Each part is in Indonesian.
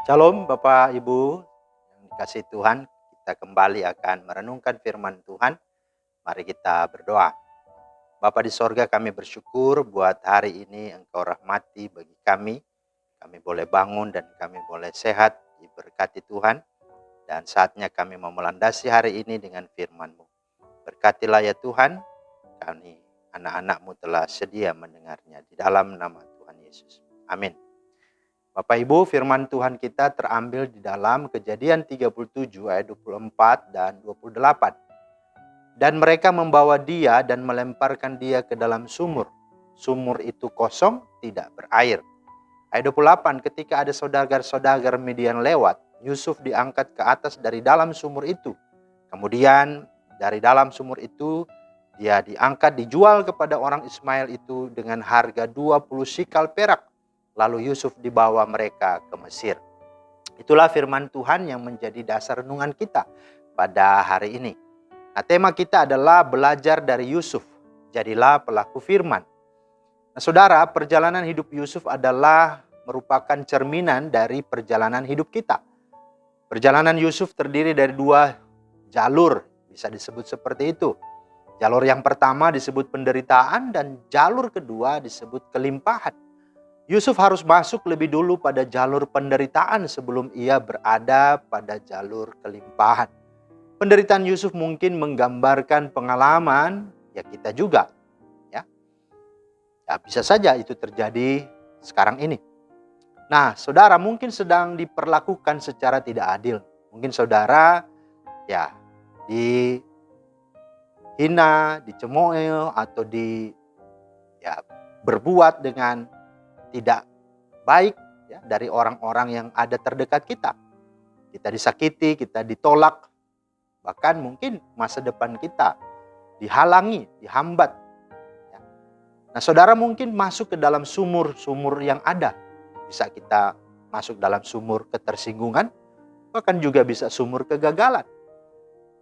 Shalom Bapak Ibu yang dikasihi Tuhan, kita kembali akan merenungkan firman Tuhan. Mari kita berdoa. Bapa di sorga, kami bersyukur buat hari ini Engkau rahmati bagi kami. Kami boleh bangun dan kami boleh sehat diberkati Tuhan. Dan saatnya kami mau melandasi hari ini dengan firman-Mu. Berkatilah ya Tuhan, kami anak-anak-Mu telah sedia mendengarnya di dalam nama Tuhan Yesus. Amin. Bapak Ibu, firman Tuhan kita terambil di dalam Kejadian 37 ayat 24 dan 28. Dan mereka membawa dia dan melemparkan dia ke dalam sumur. Sumur itu kosong, tidak berair. Ayat 28, ketika ada saudagar-saudagar Midian lewat, Yusuf diangkat ke atas dari dalam sumur itu. Kemudian dari dalam sumur itu dia diangkat, dijual kepada orang Ismail itu dengan harga 20 sikal perak. Lalu Yusuf dibawa mereka ke Mesir. Itulah firman Tuhan yang menjadi dasar renungan kita pada hari ini. Nah, tema kita adalah belajar dari Yusuf. Jadilah pelaku firman. Nah, saudara, perjalanan hidup Yusuf adalah merupakan cerminan dari perjalanan hidup kita. Perjalanan Yusuf terdiri dari dua jalur, bisa disebut seperti itu. Jalur yang pertama disebut penderitaan dan jalur kedua disebut kelimpahan. Yusuf harus masuk lebih dulu pada jalur penderitaan sebelum ia berada pada jalur kelimpahan. Penderitaan Yusuf mungkin menggambarkan pengalaman ya kita juga. Ya, bisa saja itu terjadi sekarang ini. Nah, saudara mungkin sedang diperlakukan secara tidak adil. Mungkin saudara ya dihina, dicemooh atau berbuat dengan tidak baik ya, dari orang-orang yang ada terdekat kita. Kita disakiti, kita ditolak, bahkan mungkin masa depan kita dihalangi, dihambat. Ya. Nah, saudara mungkin masuk ke dalam sumur-sumur yang ada. Bisa kita masuk dalam sumur ketersinggungan, bahkan juga bisa sumur kegagalan.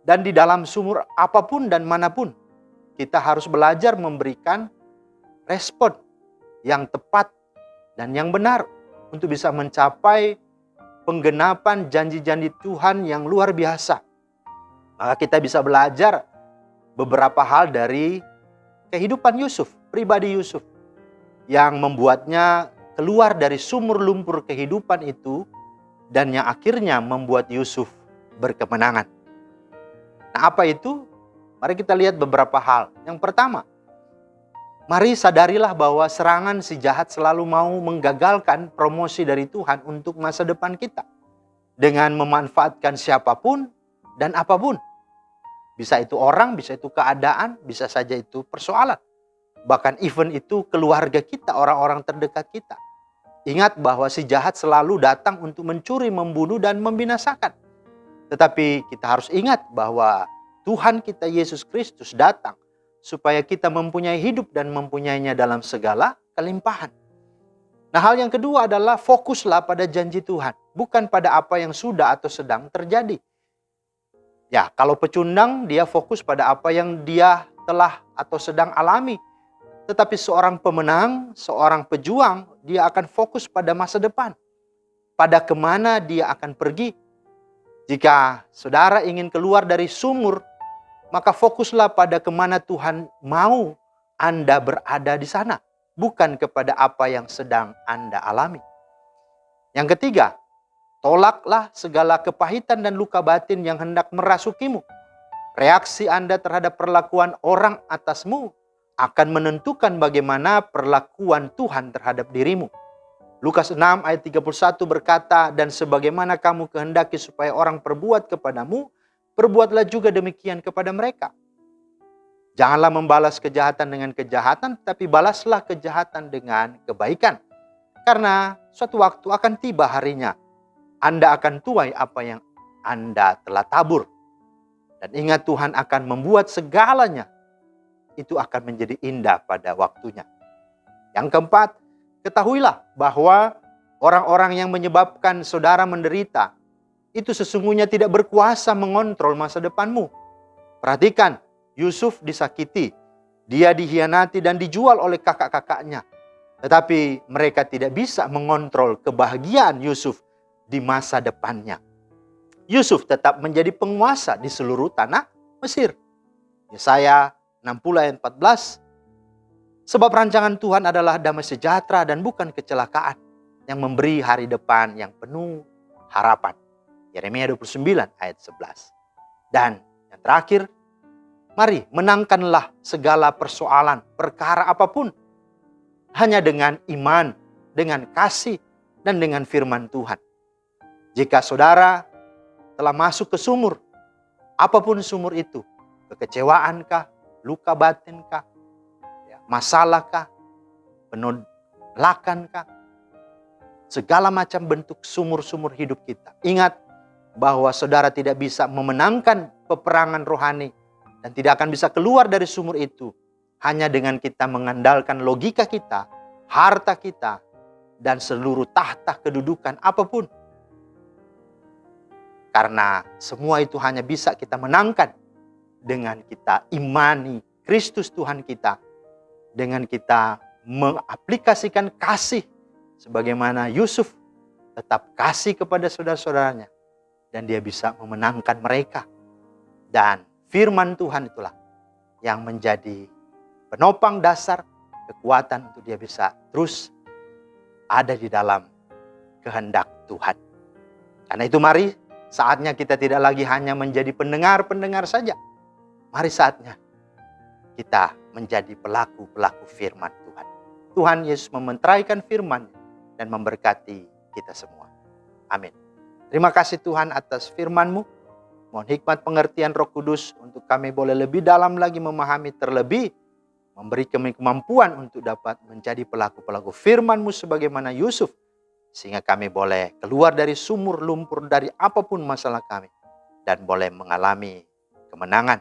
Dan di dalam sumur apapun dan manapun, kita harus belajar memberikan respon yang tepat dan yang benar untuk bisa mencapai penggenapan janji-janji Tuhan yang luar biasa. Maka kita bisa belajar beberapa hal dari kehidupan Yusuf, pribadi Yusuf, yang membuatnya keluar dari sumur lumpur kehidupan itu dan yang akhirnya membuat Yusuf berkemenangan. Nah, apa itu? Mari kita lihat beberapa hal. Yang pertama, mari sadarilah bahwa serangan si jahat selalu mau menggagalkan promosi dari Tuhan untuk masa depan kita. Dengan memanfaatkan siapapun dan apapun. Bisa itu orang, bisa itu keadaan, bisa saja itu persoalan. Bahkan event itu keluarga kita, orang-orang terdekat kita. Ingat bahwa si jahat selalu datang untuk mencuri, membunuh, dan membinasakan. Tetapi kita harus ingat bahwa Tuhan kita Yesus Kristus datang supaya kita mempunyai hidup dan mempunyainya dalam segala kelimpahan. Nah, hal yang kedua adalah fokuslah pada janji Tuhan, bukan pada apa yang sudah atau sedang terjadi. Ya, kalau pecundang dia fokus pada apa yang dia telah atau sedang alami. Tetapi seorang pemenang, seorang pejuang, dia akan fokus pada masa depan. Pada kemana dia akan pergi. Jika saudara ingin keluar dari sumur, maka fokuslah pada kemana Tuhan mau Anda berada di sana. Bukan kepada apa yang sedang Anda alami. Yang ketiga, tolaklah segala kepahitan dan luka batin yang hendak merasukimu. Reaksi Anda terhadap perlakuan orang atasmu akan menentukan bagaimana perlakuan Tuhan terhadap dirimu. Lukas 6 ayat 31 berkata, dan sebagaimana kamu kehendaki supaya orang perbuat kepadamu, perbuatlah juga demikian kepada mereka. Janganlah membalas kejahatan dengan kejahatan, tapi balaslah kejahatan dengan kebaikan. Karena suatu waktu akan tiba harinya, Anda akan tuai apa yang Anda telah tabur. Dan ingat, Tuhan akan membuat segalanya itu akan menjadi indah pada waktunya. Yang keempat, ketahuilah bahwa orang-orang yang menyebabkan saudara menderita, itu sesungguhnya tidak berkuasa mengontrol masa depanmu. Perhatikan, Yusuf disakiti, dia dihianati dan dijual oleh kakak-kakaknya. Tetapi mereka tidak bisa mengontrol kebahagiaan Yusuf di masa depannya. Yusuf tetap menjadi penguasa di seluruh tanah Mesir. Yesaya 60 ayat 14. Sebab rancangan Tuhan adalah damai sejahtera dan bukan kecelakaan, yang memberi hari depan yang penuh harapan. Yeremia 29 ayat 11. Dan yang terakhir, mari menangkanlah segala persoalan, perkara apapun, hanya dengan iman, dengan kasih, dan dengan firman Tuhan. Jika saudara telah masuk ke sumur, apapun sumur itu, kekecewaankah, luka batinkah, masalahkah, penolakkah, segala macam bentuk sumur-sumur hidup kita. Ingat bahwa saudara tidak bisa memenangkan peperangan rohani dan tidak akan bisa keluar dari sumur itu hanya dengan kita mengandalkan logika kita, harta kita, dan seluruh tahta kedudukan apapun. Karena semua itu hanya bisa kita menangkan dengan kita imani Kristus Tuhan kita, dengan kita mengaplikasikan kasih sebagaimana Yusuf tetap kasih kepada saudara-saudaranya, dan dia bisa memenangkan mereka. Dan firman Tuhan itulah yang menjadi penopang dasar kekuatan untuk dia bisa terus ada di dalam kehendak Tuhan. Karena itu mari saatnya kita tidak lagi hanya menjadi pendengar-pendengar saja. Mari saatnya kita menjadi pelaku-pelaku firman Tuhan. Tuhan Yesus mementeraikan firman dan memberkati kita semua. Amin. Terima kasih Tuhan atas firman-Mu. Mohon hikmat pengertian Roh Kudus untuk kami boleh lebih dalam lagi memahami, terlebih memberi kami kemampuan untuk dapat menjadi pelaku-pelaku firman-Mu sebagaimana Yusuf, sehingga kami boleh keluar dari sumur lumpur dari apapun masalah kami dan boleh mengalami kemenangan.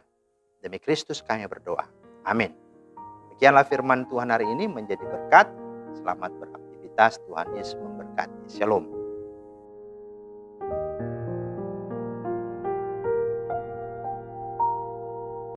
Demi Kristus kami berdoa. Amin. Demikianlah firman Tuhan hari ini menjadi berkat. Selamat beraktivitas. Tuhan Yesus memberkati. Shalom.